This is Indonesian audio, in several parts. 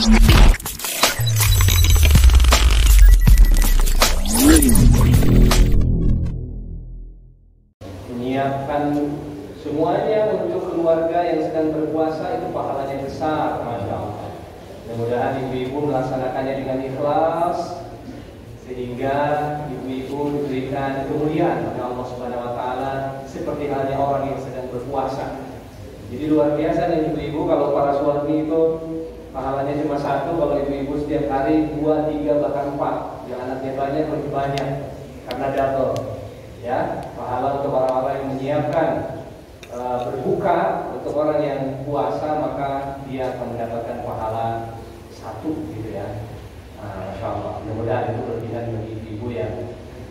Menyiapkan semuanya untuk keluarga yang sedang berpuasa itu pahalanya besar, Masya Allah. Mudah-mudahan ibu-ibu melaksanakannya dengan ikhlas sehingga ibu-ibu diberikan kemuliaan oleh Allah Subhanahu wa taala seperti halnya orang yang sedang berpuasa. Jadi luar biasa nih ibu-ibu, kalau para suami itu pahalanya cuma satu, kalau ibu-ibu setiap hari 2, 3, bahkan 4. Yang anaknya banyak lebih banyak karena double. Ya, pahala untuk orang-orang yang menyiapkan berbuka untuk orang yang puasa, maka dia akan mendapatkan pahala 1 gitu ya. Masya Allah. Mudah-mudahan itu berlebihan bagi ibu yang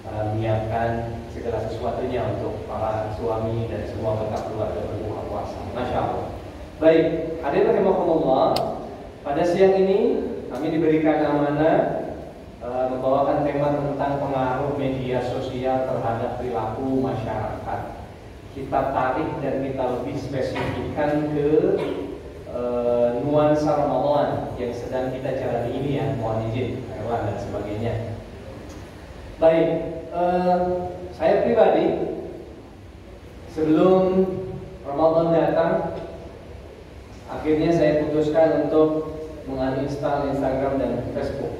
menyiapkan segala sesuatunya untuk para suami dan semua anggota keluarga berbuka puasa. Masya Allah. Baik, hadirin rahimakumullah. Pada siang ini kami diberikan amanah membawakan tema tentang pengaruh media sosial terhadap perilaku masyarakat. Kita tarik dan kita lebih spesifikkan ke nuansa Ramadan yang sedang kita jalani ini ya, mohon izin, hewan dan sebagainya. Baik, saya pribadi sebelum Ramadan datang, akhirnya saya putuskan untuk menginstal Instagram dan Facebook.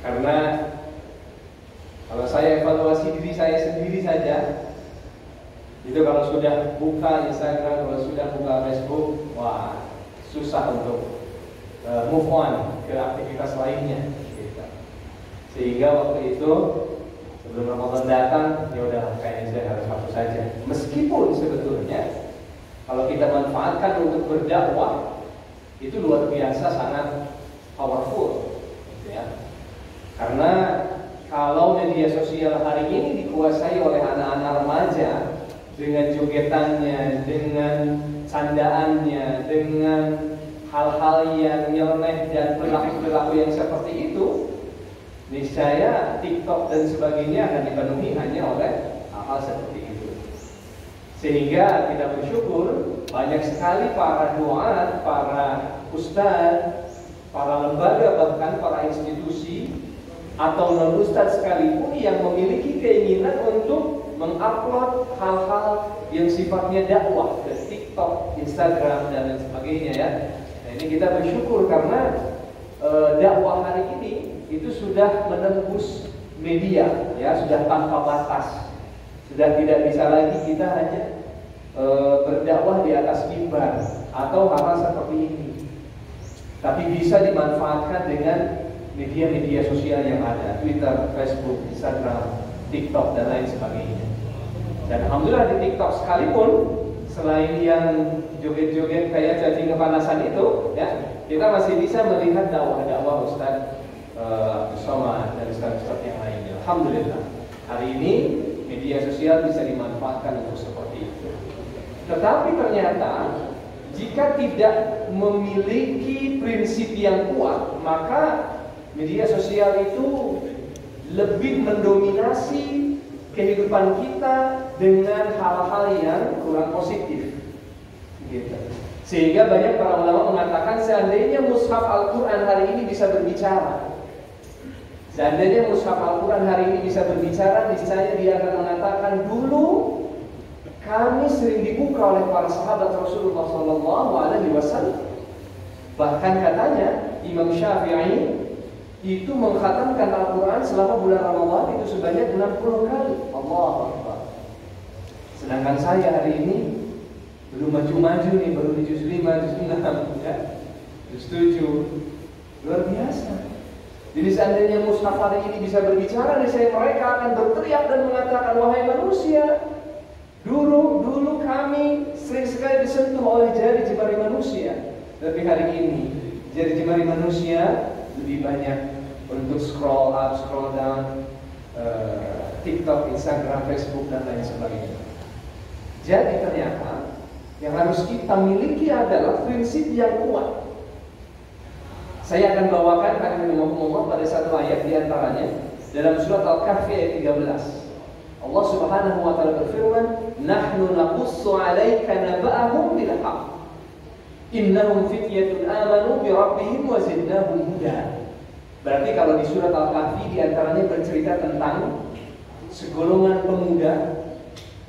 Karena kalau saya evaluasi diri saya sendiri saja, itu kalau sudah buka Instagram, kalau sudah buka Facebook, wah susah untuk move on ke aktivitas lainnya gitu. Sehingga waktu itu sebelum Ramadan datang, ya udah kayaknya saya harus hapus saja. Meskipun sebetulnya kalau kita manfaatkan untuk berdakwah, itu luar biasa sangat powerful gitu ya. Karena kalau media sosial hari ini dikuasai oleh anak-anak remaja dengan jogetannya, dengan candaannya, dengan hal-hal yang nyeleneh dan perilaku-perilaku yang seperti itu, niscaya TikTok dan sebagainya akan dipenuhi hanya oleh hal-hal seperti itu. Sehingga kita bersyukur banyak sekali para duat, para ustadz, para lembaga, bahkan para institusi atau non-ustadz sekalipun yang memiliki keinginan untuk mengupload hal-hal yang sifatnya dakwah ke TikTok, Instagram dan lain sebagainya ya. Nah, ini kita bersyukur karena dakwah hari ini itu sudah menembus media ya, sudah tanpa batas. Sudah tidak bisa lagi kita hanya berdakwah di atas mimbar atau hal-hal seperti ini. Tapi bisa dimanfaatkan dengan media-media sosial yang ada, Twitter, Facebook, Instagram, TikTok dan lain sebagainya. Dan alhamdulillah di TikTok sekalipun, selain yang joget-joget kayak cacing kepanasan itu, ya, kita masih bisa melihat dakwah-dakwah Ustaz Somad dan Ustaz-Ustaz yang lainnya. Alhamdulillah, hari ini media sosial bisa dimanfaatkan untuk seperti itu. Tetapi ternyata jika tidak memiliki prinsip yang kuat, maka media sosial itu lebih mendominasi kehidupan kita dengan hal-hal yang kurang positif gitu. Sehingga banyak para ulama mengatakan seandainya mushaf Al-Quran hari ini bisa berbicara, seandainya mushaf Al-Quran hari ini bisa berbicara, niscaya dia akan mengatakan, dulu kami sering dibuka oleh para sahabat Rasulullah SAW. Bahkan katanya Imam Syafi'i itu mengkhatamkan Al-Quran selama bulan Ramadan itu sebanyak 60 kali. Allahu Akbar. Sedangkan saya hari ini belum maju-maju nih, baru di juz 5, juz 6 ya, juz 7. Luar biasa. Jadi seandainya mushaf hari ini bisa berbicara, niscaya mereka akan berteriak dan mengatakan, wahai manusia, dulu kami sering sekali disentuh oleh jari jemari manusia. Tapi hari ini jari jemari manusia lebih banyak untuk scroll up, scroll down, TikTok, Instagram, Facebook dan lain sebagainya. Jadi ternyata yang harus kita miliki adalah prinsip yang kuat. Saya akan bawakan pada satu ayat diantaranya dalam surat Al-Kahfi ayat 13. Allah Subhanahu wa taala berfirman, "Nahnu naqussu 'alaika naba'ahum bil haqq." Innahum fityatun amanu bi rabbihim wa zidnahum huda. Berarti kalau di surat Al-Kahfi diantaranya bercerita tentang segolongan pemuda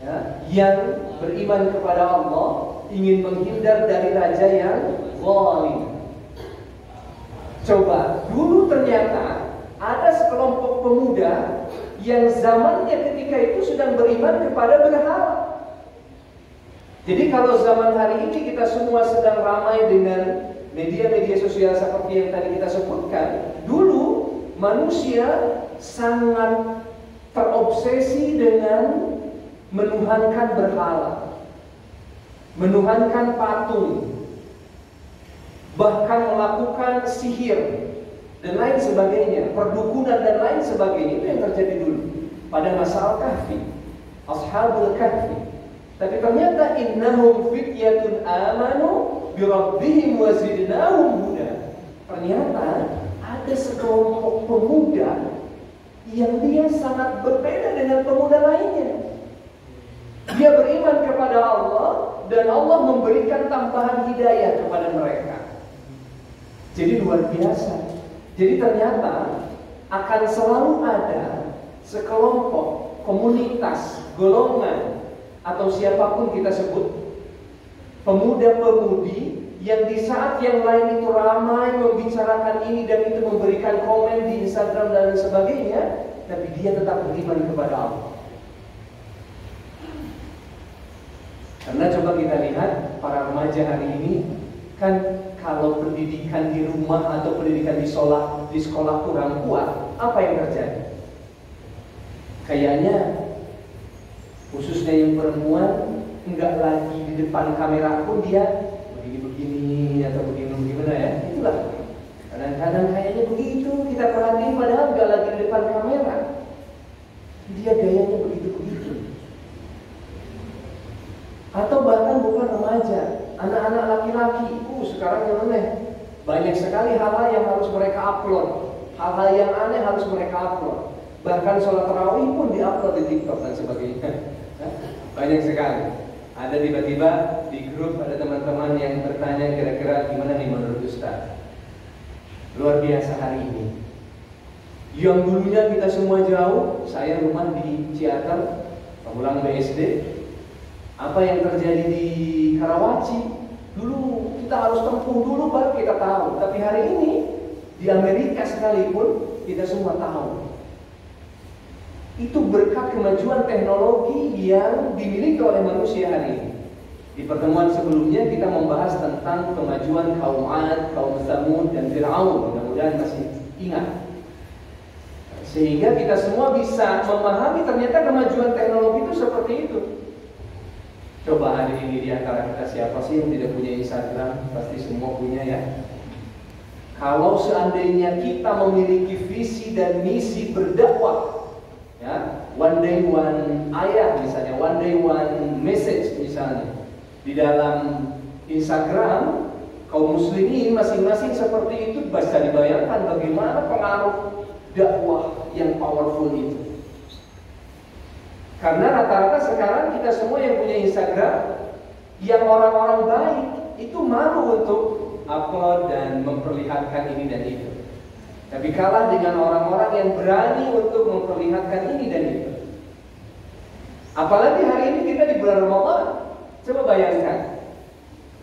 ya, yang beriman kepada Allah, ingin menghindar dari raja yang zalim. Coba, dulu ternyata ada sekelompok pemuda yang zamannya ketika itu sedang beriman kepada berhala. Jadi kalau zaman hari ini kita semua sedang ramai dengan media-media sosial seperti yang tadi kita sebutkan, dulu manusia sangat terobsesi dengan menuhankan berhala, menuhankan patung, bahkan melakukan sihir dan lain sebagainya, perdukunan dan lain sebagainya. Itu yang terjadi dulu pada masa Al-Kahfi, Ashabul Kahfi. Tapi ternyata innahum fityatun amanu bi rabbihim wa zidnahum huda. Ternyata ada sekelompok pemuda yang dia sangat berbeda dengan pemuda lainnya. Dia beriman kepada Allah dan Allah memberikan tambahan hidayah kepada mereka. Jadi luar biasa. Jadi ternyata akan selalu ada sekelompok, komunitas, golongan, atau siapapun kita sebut, pemuda-pemudi yang di saat yang lain itu ramai membicarakan ini dan itu, memberikan komen di Instagram dan sebagainya, tapi dia tetap beriman kepada Allah. Karena coba kita lihat para remaja hari ini, kan kalau pendidikan di rumah atau pendidikan di sekolah kurang kuat, apa yang terjadi? Kayaknya khususnya yang perempuan, enggak lagi di depan kamera pun dia begini-begini atau begini-gimana ya. Itulah kadang-kadang kayaknya begitu kita perhatiin, padahal enggak lagi di depan kamera, dia gayanya begitu-begitu. Atau bahkan bukan remaja, anak-anak laki-laki, sekarang yang aneh, banyak sekali hal-hal yang harus mereka upload, hal-hal yang aneh harus mereka upload. Bahkan sholat tarawih pun diupload di TikTok dan sebagainya. Banyak sekali. Ada tiba-tiba di grup ada teman-teman yang bertanya, kira-kira gimana nih menurut Ustaz? Luar biasa hari ini. Yang dulunya kita semua jauh, saya rumah di Ciater, Pamulang BSD. Apa yang terjadi di Karawaci, dulu kita harus tempuh dulu baru kita tahu. Tapi hari ini di Amerika sekalipun kita semua tahu. Itu berkat kemajuan teknologi yang dimiliki oleh manusia hari ini. Di pertemuan sebelumnya kita membahas tentang kemajuan kaum Ad, kaum Tsamud dan Fir'aun. Mudah-mudahan masih ingat. Sehingga kita semua bisa memahami ternyata kemajuan teknologi itu seperti itu. Coba hari ini di antara kita siapa sih yang tidak punya Instagram? Pasti semua punya ya. Kalau seandainya kita memiliki visi dan misi berdakwah, ya, one day one ayat misalnya, one day one message misalnya, di dalam Instagram kaum muslimin masing-masing seperti itu, bisa dibayangkan bagaimana pengaruh dakwah yang powerful itu. Karena rata-rata sekarang kita semua yang punya Instagram, yang orang-orang baik itu malu untuk upload dan memperlihatkan ini dan itu. Tapi kalah dengan orang-orang yang berani untuk memperlihatkan ini dan itu. Apalagi hari ini kita di bulan Ramadan. Coba bayangkan,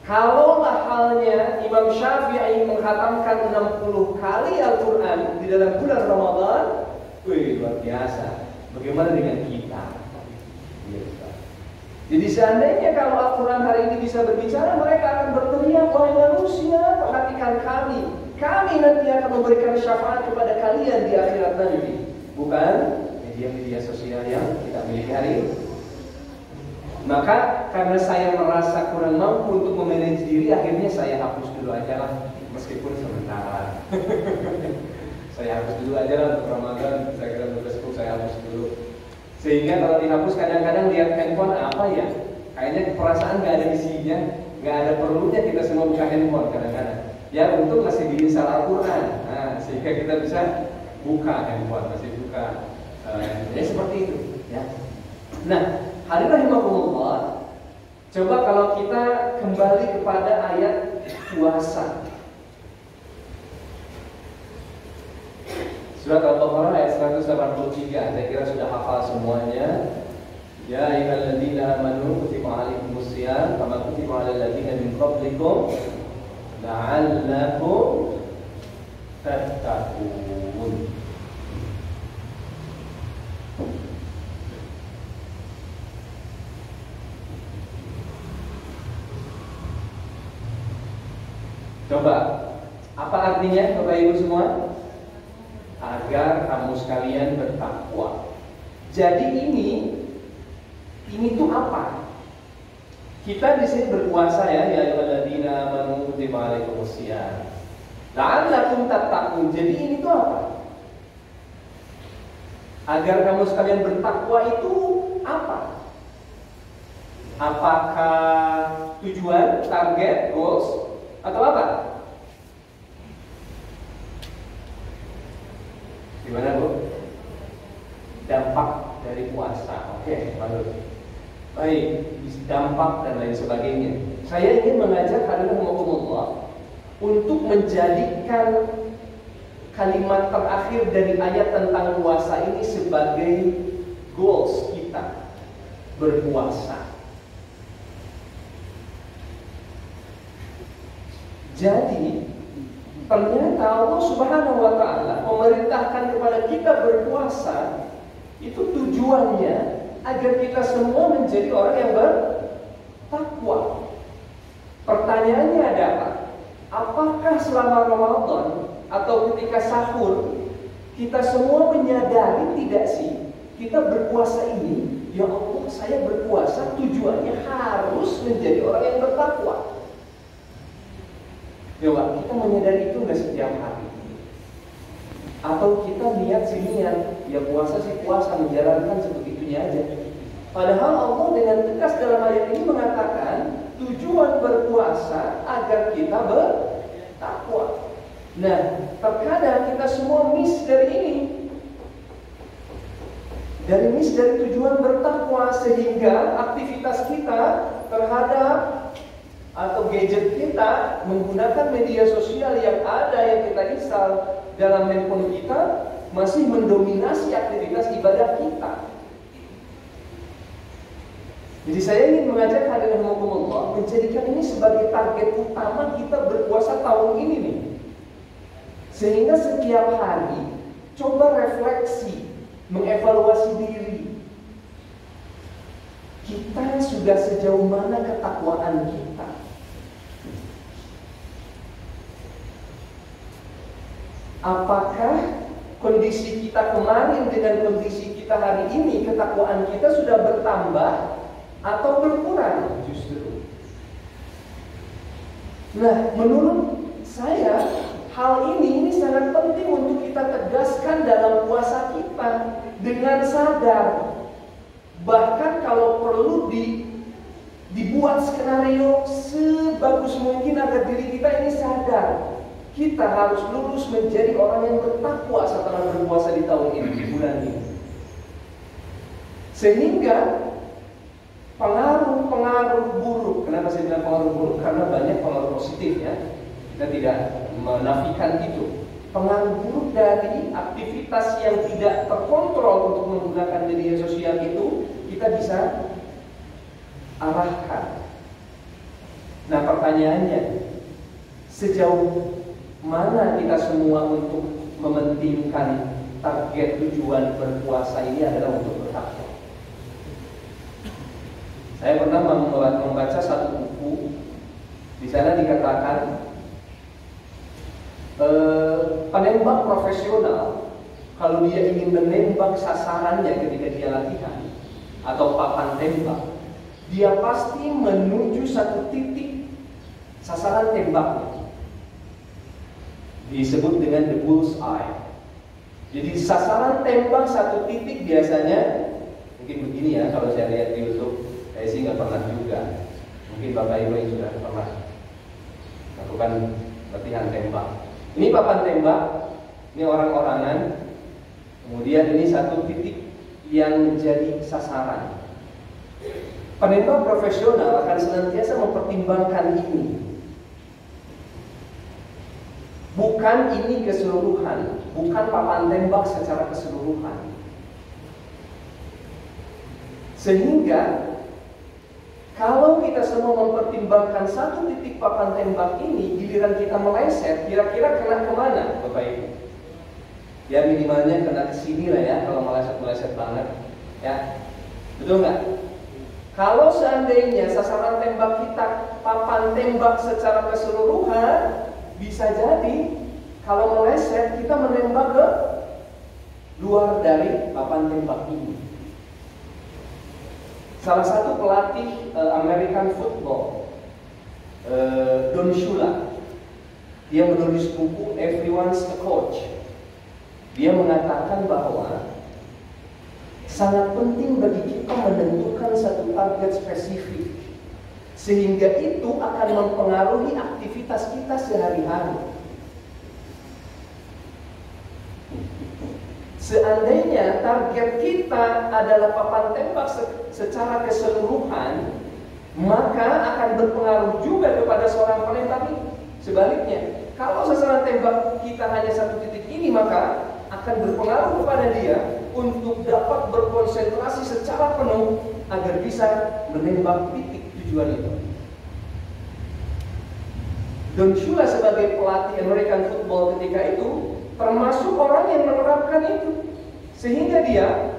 kalaulah halnya Imam Syafi'i menghatamkan 60 kali Al-Quran di dalam bulan Ramadan, wih, luar biasa. Bagaimana dengan kita? Jadi seandainya kalau Al-Quran hari ini bisa berbicara, mereka akan berteriak, wahai manusia, perhatikan kami. Kami nanti akan memberikan syafaat kepada kalian di akhirat nanti. Bukan media-media sosial yang kita miliki hari ini. Maka karena saya merasa kurang mampu untuk memanage diri, akhirnya saya hapus dulu aja lah, meskipun sementara. Saya hapus dulu aja lah untuk Ramadan, saya kira untuk Facebook saya hapus dulu. Sehingga kalau dihapus kadang-kadang lihat handphone, apa ya, kayaknya perasaan gak ada isinya, gak ada perlunya kita semua buka handphone kadang-kadang. Ya untuk masih diinstal Al-Quran, nah, sehingga kita bisa buka handphone, masih buka ya seperti itu ya. Nah, hadirin rahimakumullah, coba kalau kita kembali kepada ayat puasa. Surat Al-Baqarah ayat 183, saya kira sudah hafal semuanya. Ya ayyuhalladzina amanu kutiba alaikumus syiyam kama kutiba alal ladzina min qablikum la'allakum tattaqun. Coba, apa artinya Bapak Ibu semua? Agar kamu sekalian bertakwa. Jadi ini tuh apa? Kita di sini berpuasa ya ayyuhalladzina amanu kutiba alaikumus syiyam la'allakum tattaqun. Jadi ini tuh apa? Agar kamu sekalian bertakwa itu apa? Apakah tujuan, target, goals, atau apa? Gimana Bu? Dampak dari puasa. Oke, bagus. Baik, dampak dan lain sebagainya. Saya ingin mengajak hadirin Allah untuk menjadikan kalimat terakhir dari ayat tentang puasa ini sebagai goals kita berpuasa. Jadi ternyata Allah Subhanahu wa Ta'ala memerintahkan kepada kita berpuasa itu tujuannya agar kita semua menjadi orang yang bertakwa. Pertanyaannya adalah, apakah selama Ramadan atau ketika sahur kita semua menyadari tidak sih kita berpuasa ini, ya Allah saya berpuasa tujuannya harus menjadi orang yang bertakwa. Coba kita menyadari itu nggak setiap hari? Atau kita lihat sinian, ya puasa sih puasa, menjalankan sebegitunya aja. Padahal Allah dengan tegas dalam ayat ini mengatakan tujuan berpuasa agar kita bertakwa. Nah, terkadang kita semua miss dari ini. Miss dari tujuan bertakwa, sehingga aktivitas kita terhadap atau gadget kita, menggunakan media sosial yang ada yang kita install dalam handphone kita masih mendominasi aktivitas ibadah kita. Jadi saya ingin mengajak hadirin Allah menjadikan ini sebagai target utama kita berpuasa tahun ini nih. Sehingga setiap hari coba refleksi, mengevaluasi diri. Kita sudah sejauh mana ketakwaan kita? Apakah kondisi kita kemarin dengan kondisi kita hari ini, ketakwaan kita sudah bertambah atau berkurang justru? Nah, menurut saya hal ini sangat penting untuk kita tegaskan dalam puasa kita dengan sadar. Bahkan kalau perlu dibuat skenario sebagus mungkin agar diri kita ini sadar. Kita harus lulus menjadi orang yang bertakwa setelah berpuasa di tahun ini, di bulan ini. Sehingga pengaruh-pengaruh buruk, kenapa saya bilang pengaruh buruk? Karena banyak pengaruh positif ya. Kita tidak menafikan itu. Pengaruh buruk dari aktivitas yang tidak terkontrol untuk menggunakan media sosial itu, kita bisa arahkan. Nah pertanyaannya, sejauh mana kita semua untuk mementingkan target tujuan berpuasa ini adalah untuk bertakwa? Saya pernah membaca satu buku. Di sana dikatakan penembak profesional kalau dia ingin menembak sasarannya ketika dia latihan atau papan tembak, dia pasti menuju satu titik sasaran tembaknya. Disebut dengan the bull's eye. Jadi sasaran tembak satu titik biasanya mungkin begini ya, kalau saya lihat di YouTube. Saya sih nggak pernah juga. Mungkin Bapak Ibu yang sudah pernah lakukan latihan tembak. Ini papan tembak, ini orang-orangan. Kemudian ini satu titik yang menjadi sasaran. Penembak profesional akan senantiasa mempertimbangkan ini. Bukan ini keseluruhan, bukan papan tembak secara keseluruhan. Sehingga kalau kita semua mempertimbangkan satu titik papan tembak ini, giliran kita meleset, kira-kira kena kemana, Bapak Ibu? Ya minimalnya kena ke sini lah ya, kalau meleset banget, ya, betul nggak? Kalau seandainya sasaran tembak kita papan tembak secara keseluruhan, bisa jadi kalau meleset kita menembak ke luar dari papan tembak ini. Salah satu pelatih American football, Don Shula, dia menulis buku Everyone's a Coach. Dia mengatakan bahwa sangat penting bagi kita menentukan satu target spesifik, sehingga itu akan mempengaruhi aktivitas kita sehari-hari. Seandainya target kita adalah papan tembak secara keseluruhan, maka akan berpengaruh juga kepada seorang penembak itu. Sebaliknya, kalau sasaran tembak kita hanya satu titik ini, maka akan berpengaruh kepada dia untuk dapat berkonsentrasi secara penuh agar bisa menembak titik tujuan itu. Don Shula sebagai pelatih American football ketika itu termasuk orang yang menerapkan itu, sehingga dia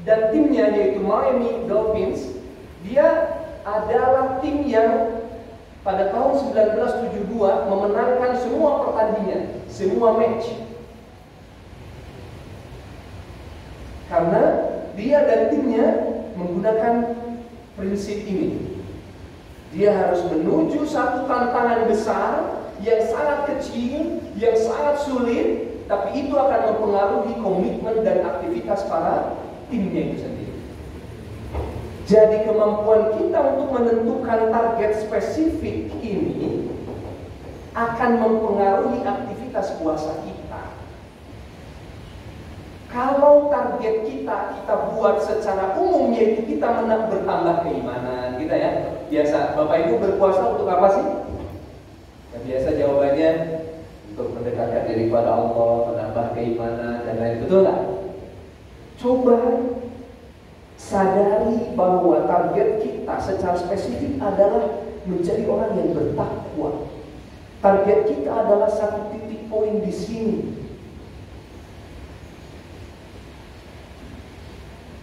dan timnya yaitu Miami Dolphins, dia adalah tim yang pada tahun 1972 memenangkan semua pertandingan, semua match, karena dia dan timnya menggunakan prinsip ini. Dia harus menuju satu tantangan besar yang sangat kecil, yang sangat sulit, tapi itu akan mempengaruhi komitmen dan aktivitas para timnya itu sendiri. Jadi kemampuan kita untuk menentukan target spesifik ini akan mempengaruhi aktivitas puasa kita. Kalau target kita buat secara umum, yaitu kita bertambah keimanan, kita ya. Biasa Bapak Ibu berpuasa untuk apa sih? Ya, biasa jawabannya untuk mendekatkan diri pada Allah, menambah keimanan dan lain, betul nggak? Coba sadari bahwa target kita secara spesifik adalah menjadi orang yang bertakwa. Target kita adalah satu titik poin di sini.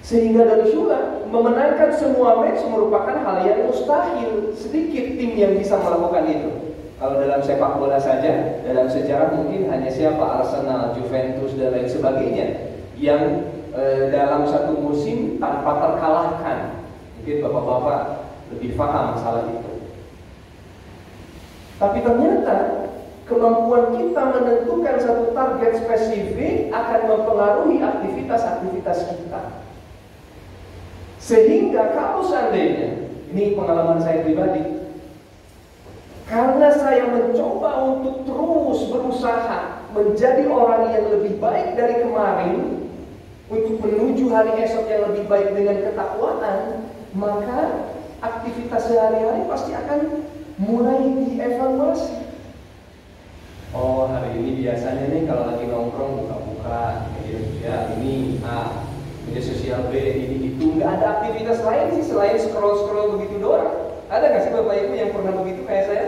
Sehingga Don Shula memenangkan semua match merupakan hal yang mustahil. Sedikit tim yang bisa melakukan itu. Kalau dalam sepak bola saja, dalam sejarah mungkin hanya siapa, Arsenal, Juventus dan lain sebagainya, yang dalam satu musim tanpa terkalahkan. Mungkin bapak-bapak lebih paham masalah itu. Tapi ternyata kemampuan kita menentukan satu target spesifik akan mempengaruhi aktivitas-aktivitas kita. Sehingga kalau seandainya, ini pengalaman saya pribadi, karena saya mencoba untuk terus berusaha menjadi orang yang lebih baik dari kemarin, untuk menuju hari esok yang lebih baik dengan ketakwaan, maka aktivitas sehari-hari pasti akan mulai dievaluasi. Oh, hari ini biasanya nih kalau lagi nongkrong buka-buka media sosial ini A, media sosial B, ini itu, nggak ada aktivitas lain sih selain scroll begitu doang. Ada nggak sih Bapak Ibu yang pernah begitu kayak saya?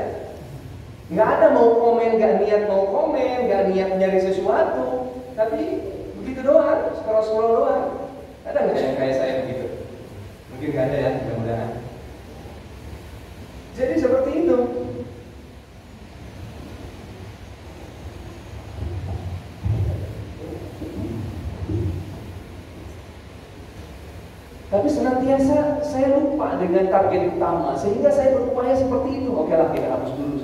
Nggak ada mau komen, nggak niat mau komen, nggak niat nyari sesuatu, tapi begitu doang, scroll doang. Ada nggak yang kayak saya begitu? Mungkin nggak ada ya, mudah-mudahan. Jadi seperti itu. Tapi senantiasa saya lupa dengan target utama, sehingga saya berupaya seperti itu. Oke lah, kita hapus dulu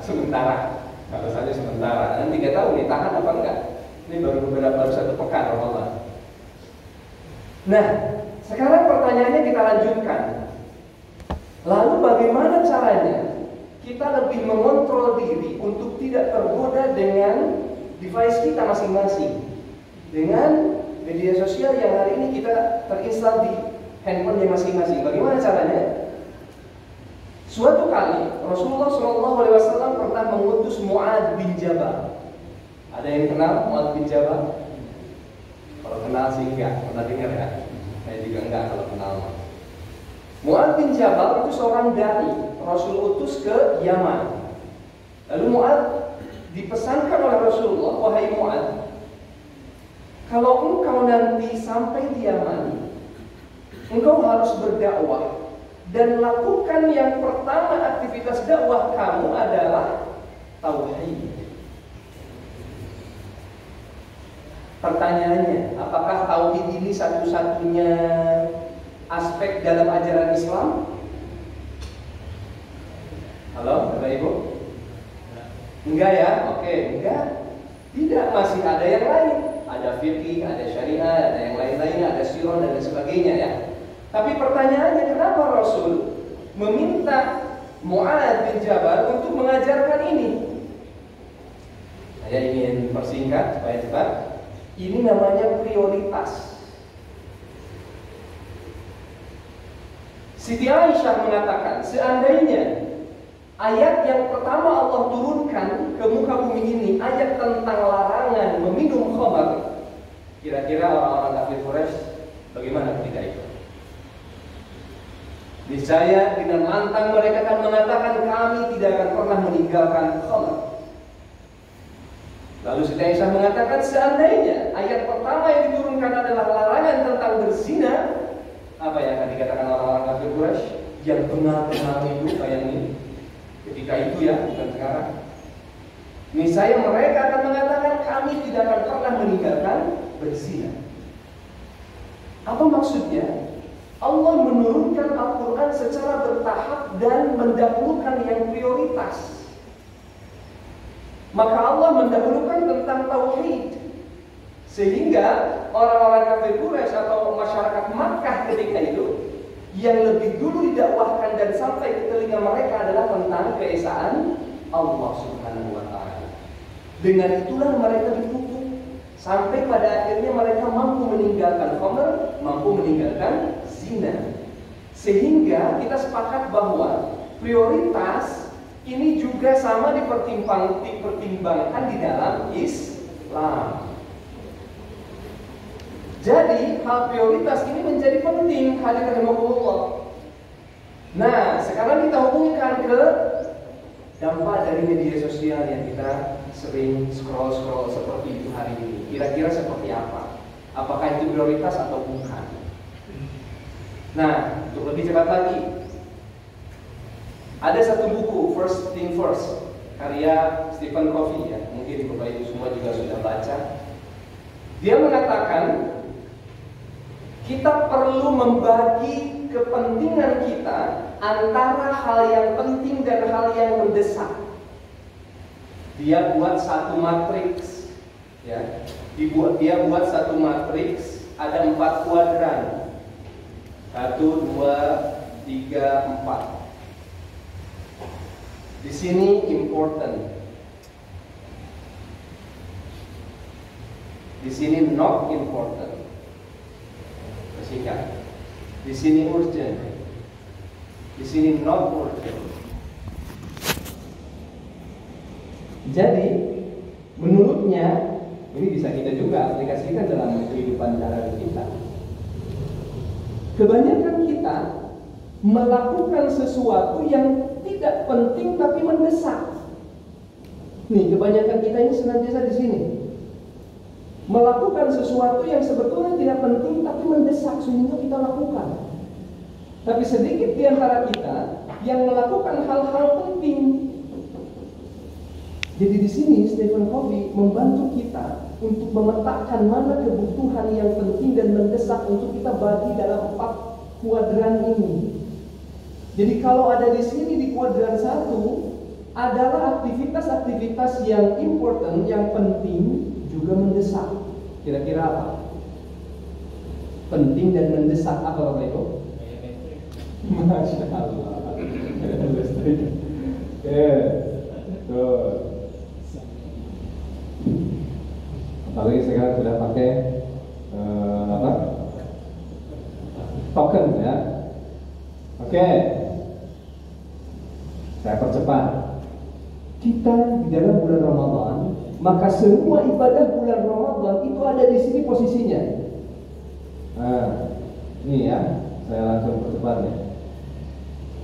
sementara. Kalau saja sementara, nanti 3 tahun nih tahan apa enggak? Ini baru 1 pekan Ramadan. Nah, sekarang pertanyaannya kita lanjutkan. Lalu bagaimana caranya kita lebih mengontrol diri untuk tidak tergoda dengan device kita masing-masing, dengan media sosial yang hari ini kita terinstal di handphone masing-masing? Bagaimana caranya? Suatu kali Rasulullah SAW pernah mengutus Mu'adz bin Jabal. Ada yang kenal Mu'adz bin Jabal? Kalau kenal sih enggak, pernah dengar ya? Saya juga enggak kalau kenal. Mu'adz bin Jabal itu seorang dai, Rasul utus ke Yaman. Lalu Mu'adz dipesankan oleh Rasulullah, wahai Mu'adz, kalau engkau nanti sampai di Yaman, engkau harus berdakwah dan lakukan yang pertama aktivitas dakwah kamu adalah tauhid. Pertanyaannya, apakah tauhid ini satu-satunya aspek dalam ajaran Islam? Halo, Bapak Ibu? Enggak ya? Oke, enggak. Tidak, masih ada yang lain. Ada fikih, ada syariat, ada yang lain-lainnya, ada sirah dan sebagainya ya. Tapi pertanyaannya, kenapa Rasul meminta Mu'adz bin Jabal untuk mengajarkan ini? Saya ingin persingkat supaya cepat. Ini namanya prioritas. Siti Aisyah mengatakan, seandainya ayat yang pertama Allah turunkan ke muka bumi ini, ayat tentang larangan meminum khamar, kira-kira orang-orang kafir Quraisy bagaimana ketika itu? Niscaya dengan lantang mereka akan mengatakan, kami tidak akan pernah meninggalkan khamar. Lalu Siti Aisyah mengatakan, seandainya ayat pertama yang diturunkan adalah larangan tentang berzina, apa yang akan dikatakan orang-orang kafir Quraisy yang benar-benar itu kayak ini? Ketika itu ya, bukan sekarang. Niscaya mereka akan mengatakan, kami tidak akan pernah meninggalkan berzina. Apa maksudnya? Allah menurunkan Al-Quran secara bertahap dan mendahulukan yang prioritas. Maka Allah mendahulukan tentang tauhid, sehingga orang-orang kafir Quraisy atau masyarakat Makkah ketika itu yang lebih dulu didakwahkan dan sampai ke telinga mereka adalah tentang keesaan Allah Subhanahu wa Ta'ala. Dengan itulah mereka dipupuk sampai pada akhirnya mereka mampu meninggalkan khamr, mampu meninggalkan zina. Sehingga kita sepakat bahwa prioritas ini juga sama dipertimbangkan di dalam Islam. Jadi hal prioritas ini menjadi penting, hadirin rahimakumullah. Nah, sekarang kita hubungkan ke dampak dari media sosial yang kita sering scroll seperti itu hari ini. Kira-kira seperti apa? Apakah itu prioritas atau bukan? Nah, untuk lebih cepat lagi, ada satu buku, First Thing First, karya Stephen Covey ya. Mungkin Bapak Ibu semua juga sudah baca. Dia mengatakan, kita perlu membagi kepentingan kita antara hal yang penting dan hal yang mendesak. Dia buat satu matriks, ya. Dia buat satu matriks, ada 4 kuadran. 1, 2, 3, 4. Di sini important. Di sini not important. Persingkat. Di sini urgent. Di sini not urgent. Jadi, menurutnya ini bisa kita juga aplikasikan dalam kehidupan sehari-hari kita. Kebanyakan kita melakukan sesuatu yang tidak penting tapi mendesak. Nih, kebanyakan kita ini senantiasa di sini melakukan sesuatu yang sebetulnya tidak penting tapi mendesak sehingga kita lakukan. Tapi sedikit di antara kita yang melakukan hal-hal penting. Jadi di sini Stephen Covey membantu kita untuk memetakan mana kebutuhan yang penting dan mendesak untuk kita bagi dalam 4 kuadran ini. Jadi kalau ada di sini di kuadran 1 adalah aktivitas-aktivitas yang important, yang penting juga mendesak. Kira-kira apa? Penting dan mendesak apa Bapak Ibu? Masya Allah. Tuh. Apalagi sekarang sudah pakai token ya. Oke. Saya percepat. Kita di dalam bulan Ramadan Maka semua ibadah bulan Ramadan itu ada di sini posisinya. Nah, ini ya, saya langsung percepat ya.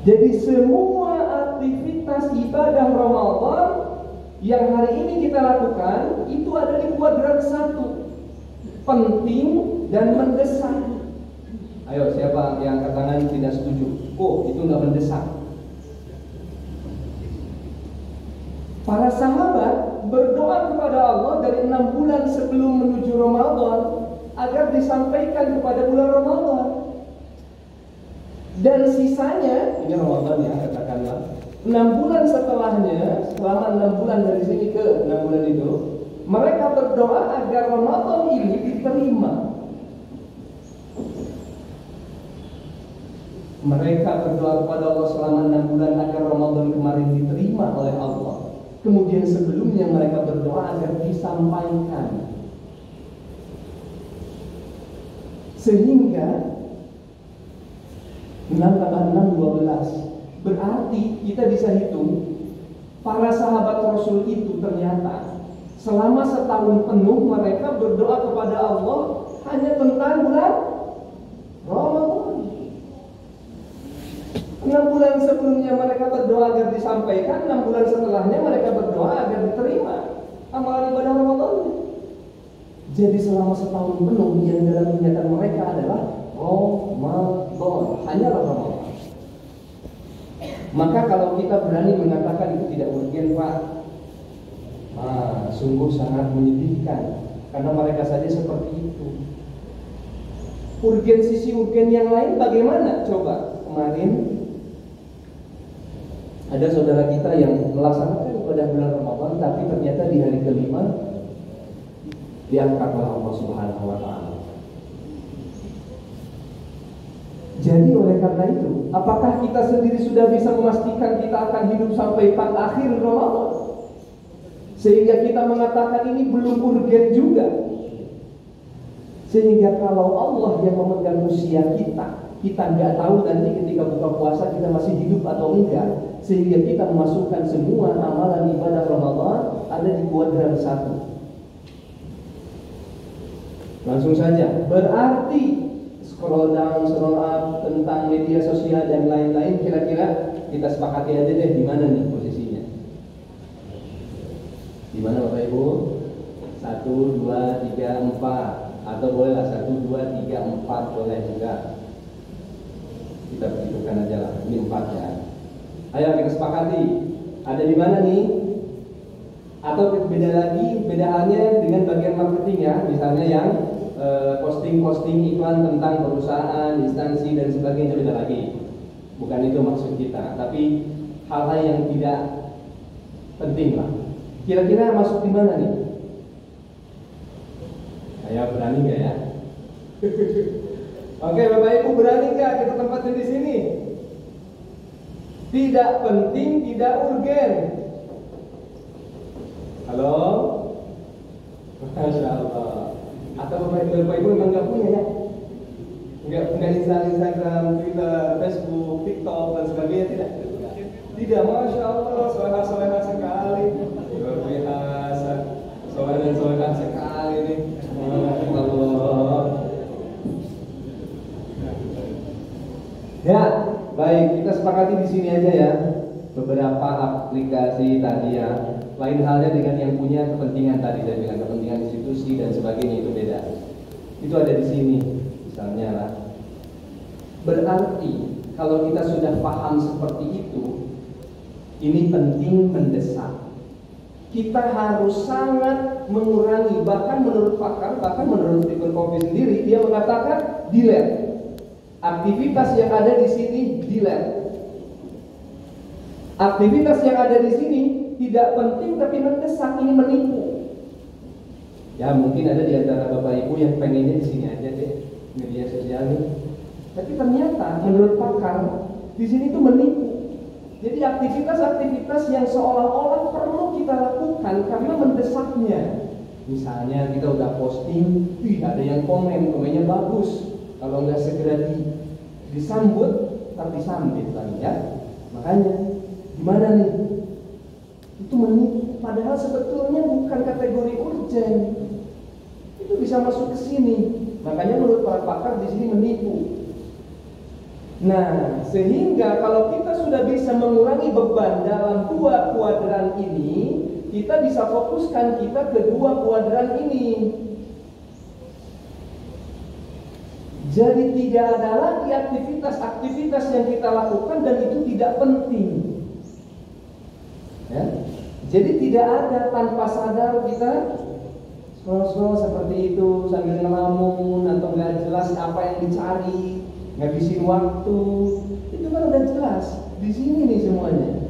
Jadi semua aktivitas ibadah Ramadan yang hari ini kita lakukan itu ada di kuadran 1, penting dan mendesak. Ayo, siapa yang angkat tangan tidak setuju? Oh, itu nggak mendesak. Para sahabat berdoa kepada Allah dari 6 bulan sebelum menuju Ramadan agar disampaikan kepada bulan Ramadan. Dan sisanya, ini Ramadan ya katakanlah, 6 bulan setelahnya, selama 6 bulan dari sini ke 6 bulan itu, mereka berdoa agar Ramadan ini diterima. Mereka berdoa kepada Allah selama 6 bulan agar Ramadan kemarin diterima oleh Allah. Kemudian sebelumnya mereka berdoa agar disampaikan. Sehingga 6 tambah 6, 12. Berarti kita bisa hitung para sahabat Rasul itu ternyata selama setahun penuh mereka berdoa kepada Allah hanya tentang bulan Ramadan. 6 bulan sebelumnya mereka berdoa agar disampaikan, 6 bulan setelahnya mereka berdoa agar diterima amalan ibadah Ramadan. Jadi selama setahun penuh yang dalam ingatan mereka adalah Ramadan, hanyalah Ramadan. Maka kalau kita berani mengatakan itu tidak urgen, Pak, sungguh sangat menyedihkan, karena mereka saja seperti itu. Sisi urgen yang lain bagaimana? Coba kemarin ada saudara kita yang melaksanakan ibadah bulan Ramadan, tapi ternyata di hari kelima diangkat oleh Allah Subhanahu wa Ta'ala. Jadi oleh karena itu, apakah kita sendiri sudah bisa memastikan kita akan hidup sampai akhir Ramadan? Sehingga kita mengatakan ini belum urgen juga. Sehingga kalau Allah yang memegang usia kita nggak tahu nanti ketika buka puasa kita masih hidup atau enggak. Sehingga kita memasukkan semua amalan ibadah Ramadan ada di kuadran 1. Langsung saja, berarti scroll down, scroll up tentang media sosial dan lain-lain, kira-kira kita sepakati aja deh di mana nih posisinya. Di mana Bapak Ibu? 1, 2, 3, 4, atau bolehlah 1, 2, 3, 4 boleh juga. Kita perhitungkan aja lah, ini 4 ya. Ayo kita sepakati, ada di mana nih? Atau beda lagi, beda halnya dengan bagian marketing ya, misalnya yang posting-posting iklan tentang perusahaan, instansi dan sebagainya, beda lagi. Bukan itu maksud kita, tapi hal-hal yang tidak penting lah. Kira-kira masuk di mana nih? Ayo berani nggak ya? Oke Bapak Ibu, berani nggak kita tempatin di sini? Tidak penting, tidak urgen. Halo? Masya Allah. Atau Bapak Ibu memang nggak punya ya? Nggak Instagram, Twitter, Facebook, TikTok dan sebagainya, tidak? Tidak, Masya Allah, soleha sekali. Luar biasa, soleha sekali nih. Masya Allah. Ya, baik, kita sepakati di sini aja ya. Beberapa aplikasi tadi ya. Lain halnya dengan yang punya kepentingan tadi, saya bilang kepentingan institusi dan sebagainya itu beda. Itu ada di sini, misalnya lah. Berarti kalau kita sudah paham seperti itu, ini penting, mendesak. Kita harus sangat mengurangi, bahkan menurut pakar, bahkan menurut Stephen Covey sendiri, dia mengatakan delete. Aktivitas yang ada di sini delete. Aktivitas yang ada di sini tidak penting tapi mendesak, ini menipu. Ya mungkin ada di antara Bapak Ibu yang pengennya di sini aja deh, media sosial ini. Tapi ternyata menurut pakar di sini itu menipu. Jadi aktivitas-aktivitas yang seolah-olah perlu kita lakukan karena mendesaknya. Misalnya kita udah posting, ada yang komennya bagus. Kalau nggak segera disambut, ntar disambit lagi ya. Makanya gimana nih? Itu menipu. padahal sebetulnya bukan kategori urgent. Itu bisa masuk ke sini. Makanya menurut para pakar di sini menipu. Nah, sehingga kalau kita sudah bisa mengurangi beban dalam dua kuadran ini, kita bisa fokuskan kita ke dua kuadran ini. Jadi tidak ada lagi aktivitas-aktivitas yang kita lakukan dan itu tidak penting. Ya? Jadi tidak ada tanpa sadar kita scroll seperti itu sambil ngelamun atau nggak jelas apa yang dicari, ngabisin waktu. Itu kan udah jelas di sini nih semuanya.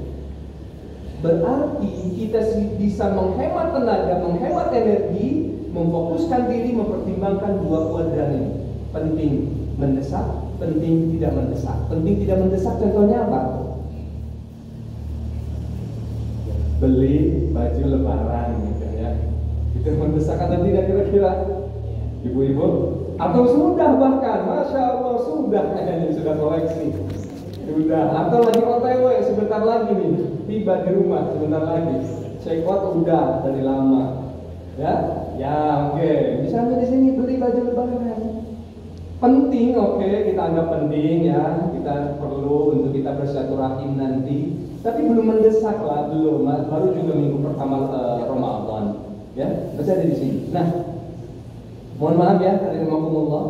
Berarti kita bisa menghemat tenaga, menghemat energi, memfokuskan diri, mempertimbangkan dua kuadran ini. Penting mendesak, penting tidak mendesak. Penting tidak mendesak contohnya apa? Beli baju lebaran gitu ya. Itu mendesak atau tidak kira-kira? Ibu-ibu? Atau sudah bahkan, Masya Allah sudah kayaknya sudah koleksi. Sudah, atau lagi OTW sebentar lagi nih, tiba di rumah sebentar lagi. Check out udah dari lama. Ya, oke. Misalnya di sini beli baju lebaran. Penting, oke, kita anggap penting ya, kita perlu untuk kita bersilaturahim nanti, tapi belum mendesak lah, belum, baru juga minggu pertama Ramadan, ya, masih ada di sini. Nah, mohon maaf ya, rahimakumullah,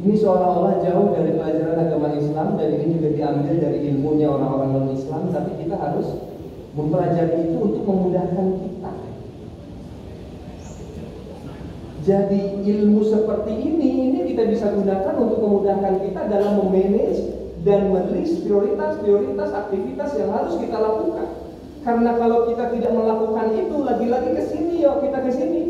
ini seolah-olah jauh dari pelajaran agama Islam dan ini juga diambil dari ilmunya orang-orang non-Islam, tapi kita harus mempelajari itu untuk memudahkan kita. Jadi ilmu seperti ini kita bisa gunakan untuk memudahkan kita dalam memanage dan melist prioritas aktivitas yang harus kita lakukan. Karena kalau kita tidak melakukan itu, lagi-lagi ke sini yuk, kita ke sini.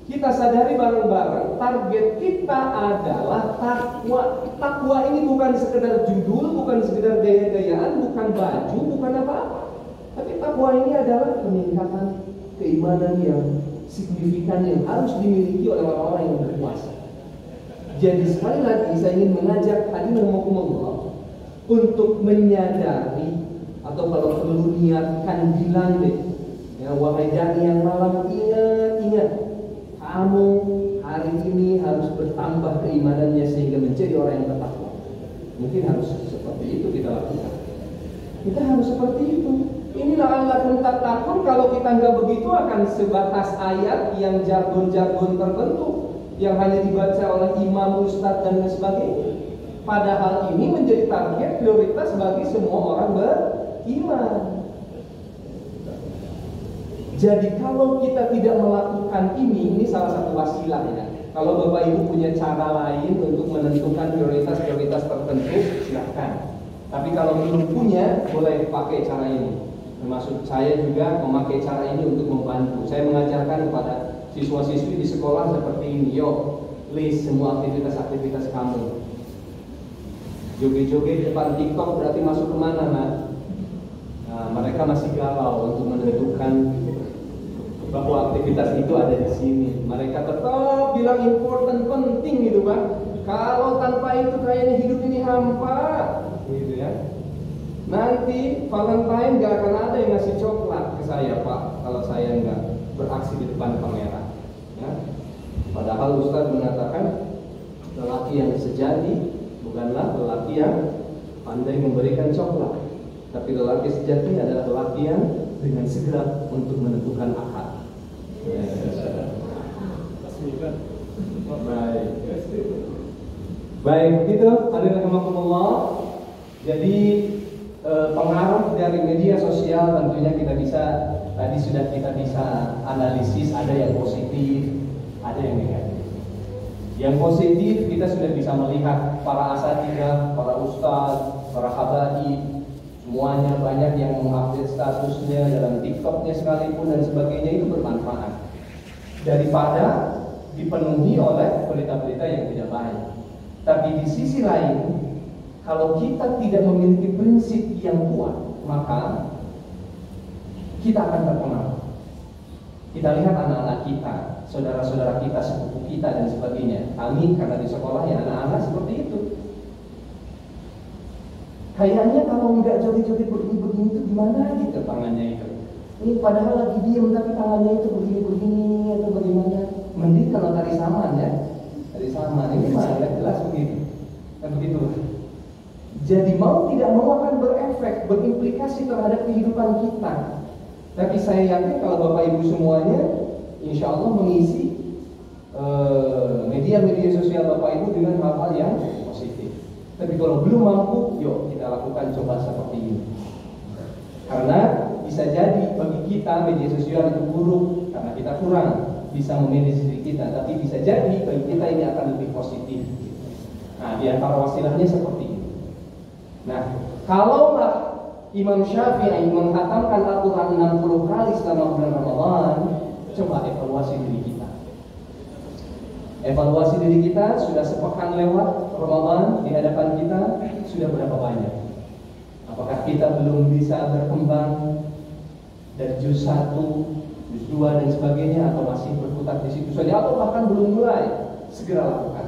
Kita sadari bareng-bareng target kita adalah takwa. Takwa ini bukan sekedar judul, bukan sekedar gaya-gayaan, bukan baju, bukan apa-apa. Tapi takwa ini adalah peningkatan keimanan yang signifikan yang harus dimiliki oleh orang-orang yang berkuasa. Jadi sekali lagi saya ingin mengajak hadirin rahimakumullah untuk menyadari atau kalau perlu niatkan bilang deh, ya wahai dai yang malam, ingat kamu hari ini harus bertambah keimanannya sehingga menjadi orang yang bertakwa. Mungkin harus seperti itu kita lakukan. Kita harus seperti itu. Inilah la'allakum tattaqun. Kalau kita nggak begitu akan sebatas ayat yang jargon-jargon tertentu yang hanya dibaca oleh imam, ustadz dan sebagainya. Padahal ini menjadi target prioritas bagi semua orang beriman. Jadi kalau kita tidak melakukan ini salah satu wasilah ya. Kalau Bapak Ibu punya cara lain untuk menentukan prioritas-prioritas tertentu, silakan. Tapi kalau belum punya, boleh pakai cara ini. Termasuk saya juga memakai cara ini untuk membantu. Saya mengajarkan kepada siswa-siswi di sekolah seperti ini. Yuk, list semua aktivitas-aktivitas kamu. Joget-joget depan TikTok berarti masuk kemana, nak? Nah, mereka masih galau untuk menentukan bahwa aktivitas itu ada di sini. Mereka tetap bilang important, penting gitu kan. Kalau tanpa itu kayaknya hidup ini hampa, gitu ya. Nanti Valentine gak akan ada yang ngasih coklat ke saya, Pak, kalau saya nggak beraksi di depan kamera. Ya. Padahal Ustadz mengatakan lelaki yang sejati bukanlah lelaki yang pandai memberikan coklat, tapi lelaki sejati adalah lelaki yang dengan segera untuk menentukan akad. Baik, begitu. Hadirin rahimakumullah. Jadi pengaruh dari media sosial tentunya kita bisa tadi sudah kita bisa analisis, ada yang positif, ada yang negatif. Yang positif kita sudah bisa melihat para asatidzah, para ustadz, para habaib, semuanya banyak yang mengupdate statusnya dalam TikToknya sekalipun dan sebagainya, itu bermanfaat daripada dipenuhi oleh berita-berita yang tidak baik. Tapi di sisi lain, kalau kita tidak memiliki prinsip yang kuat, maka kita akan terpengaruh. Kita lihat anak-anak kita, saudara-saudara kita, sepupu kita dan sebagainya. Kami karena di sekolah ya anak-anak seperti itu. Kayaknya kalau nggak joget-joget begini-begini itu gimana gitu tangannya itu. Ini padahal lagi diem tapi tangannya itu begini-begini atau bagaimana. Mending kalau tari saman ya, tari saman ini mah ya jelas begitu. Dan begitu. Jadi mau tidak mau akan berefek, berimplikasi terhadap kehidupan kita. Tapi saya yakin kalau Bapak Ibu semuanya, insya Allah mengisi media-media sosial Bapak Ibu dengan hal-hal yang positif. Tapi kalau belum mampu, yuk kita lakukan coba seperti ini. Karena bisa jadi bagi kita media sosial itu buruk karena kita kurang bisa memanage diri kita. Tapi bisa jadi bagi kita ini akan lebih positif. Nah, di antara wasilahnya seperti ini. Nah, kalaulah Imam Syafi'i menghatamkan Al-Quran 60 kali selama bulan Ramadan, coba evaluasi diri kita. Evaluasi diri kita, sudah sepekan lewat Ramadan di hadapan kita, sudah berapa banyak? Apakah kita belum bisa berkembang dari juz 1, juz 2 dan sebagainya, atau masih berputar di situ saja, atau bahkan belum mulai? Segera lakukan.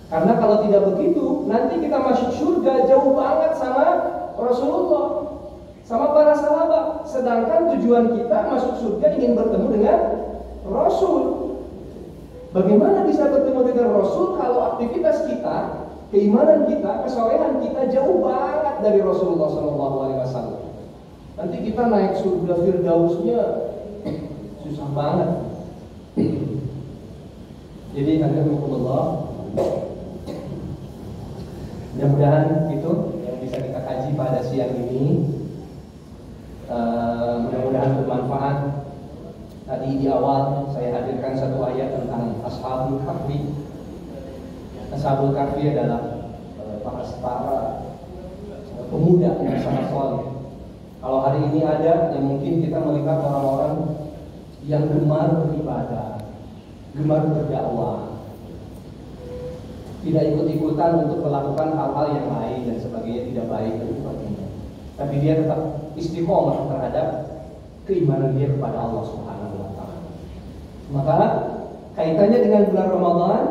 Karena kalau tidak begitu, nanti kita masuk surga jauh banget sama Rasulullah, sama para sahabat. Sedangkan tujuan kita masuk surga ingin bertemu dengan Rasul. Bagaimana bisa bertemu dengan Rasul kalau aktivitas kita, keimanan kita, kesolehan kita jauh banget dari Rasulullah SAW? Nanti kita naik surga Firdausnya susah banget. Jadi alhamdulillah, mudah-mudahan itu yang bisa kita kaji pada siang ini. Mudah-mudahan bermanfaat. Tadi di awal saya hadirkan satu ayat tentang Ashabul Kahfi. Ashabul Kahfi adalah para pemuda yang sangat soleh. Kalau hari ini ada yang mungkin kita melihat orang-orang yang gemar beribadah, gemar berdakwah, tidak ikut-ikutan untuk melakukan hal-hal yang lain dan sebagainya, tidak baik dan sebagainya. Tapi dia tetap istiqomah terhadap keimanan dia kepada Allah Subhanahu wa taala. Maka kaitannya dengan bulan Ramadan,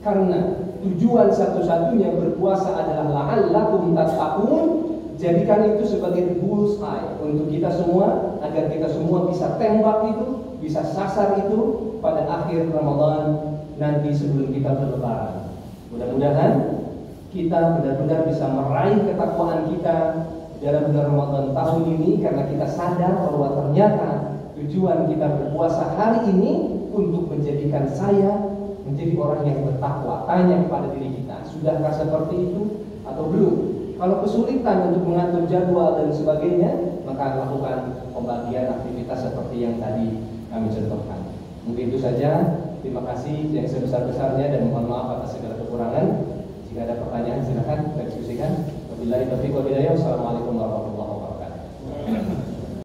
karena tujuan satu-satunya berpuasa adalah la'allakum tattaqun, jadikan itu sebagai bullseye untuk kita semua, agar kita semua bisa tembak itu, bisa sasar itu pada akhir Ramadan nanti sebelum kita berlebaran. Mudah-mudahan kita benar-benar bisa meraih ketakwaan kita dalam bulan Ramadan tahun ini, karena kita sadar bahwa ternyata tujuan kita berpuasa hari ini untuk menjadikan saya menjadi orang yang bertakwa. Tanya kepada diri kita, sudahkah seperti itu atau belum? Kalau kesulitan untuk mengatur jadwal dan sebagainya, maka lakukan pembagian aktivitas seperti yang tadi kami contohkan. Mungkin itu saja. Terima kasih yang sebesar-besarnya dan mohon maaf atas segala kekurangan. Jika ada pertanyaan silakan kita diskusikan. Wabillahi taufiq wal hidayah. Wassalamualaikum warahmatullahi wabarakatuh.